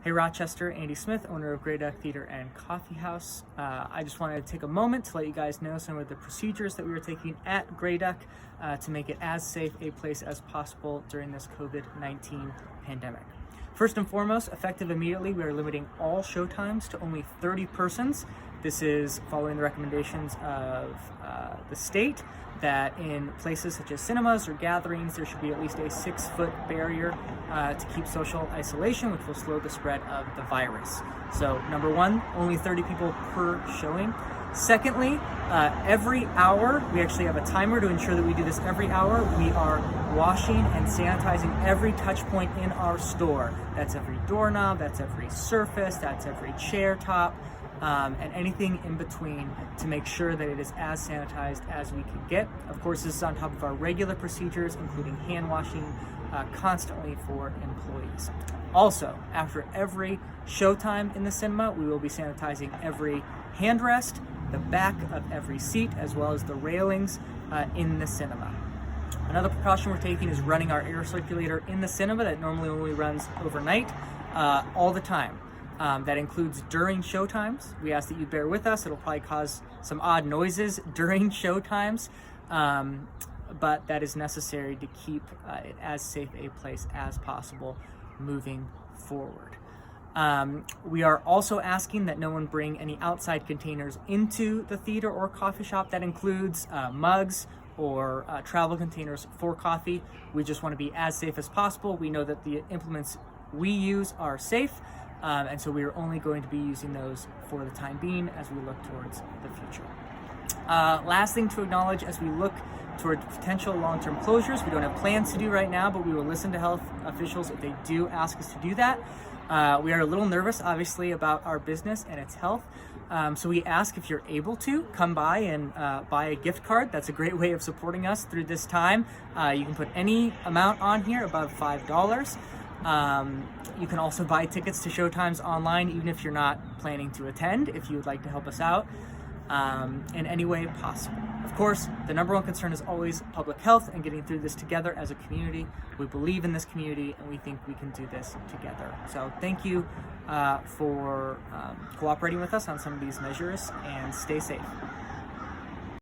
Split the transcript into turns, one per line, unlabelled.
Hey Rochester, Andy Smith, owner of Grey Duck Theater and Coffee House. I just wanted to take a moment to let you guys know some of the procedures that we are taking at Grey Duck to make it as safe a place as possible during this COVID-19 pandemic. First and foremost, effective immediately, we are limiting all showtimes to only 30 persons. This is following the recommendations of the state that in places such as cinemas or gatherings, there should be at least a 6-foot barrier to keep social isolation, which will slow the spread of the virus. So number one, only 30 people per showing. Secondly, every hour, we actually have a timer to ensure that we do this every hour. We are washing and sanitizing every touch point in our store. That's every doorknob, that's every surface, that's every chair top, and anything in between to make sure that it is as sanitized as we can get. Of course, this is on top of our regular procedures, including hand washing constantly for employees. Also, after every showtime in the cinema, we will be sanitizing every handrest, the back of every seat, as well as the railings in the cinema. Another precaution we're taking is running our air circulator in the cinema that normally only runs overnight all the time. That includes during showtimes. We ask that you bear with us. It'll probably cause some odd noises during showtimes, but that is necessary to keep it as safe a place as possible moving forward. We are also asking that no one bring any outside containers into the theater or coffee shop. That includes mugs or travel containers for coffee. We just want to be as safe as possible. We know that the implements we use are safe, and so we are only going to be using those for the time being as we look towards the future. Last thing to acknowledge as we look toward potential long-term closures, we don't have plans to do right now, but we will listen to health officials if they do ask us to do that. We are a little nervous, obviously, about our business and its health. So we ask if you're able to come by and buy a gift card. That's a great way of supporting us through this time. You can put any amount on here above $5. You can also buy tickets to showtimes online, even if you're not planning to attend, if you would like to help us out in any way possible. Of course, the number one concern is always public health and getting through this together as a community. We believe in this community and we think we can do this together. So thank you for cooperating with us on some of these measures, and stay safe.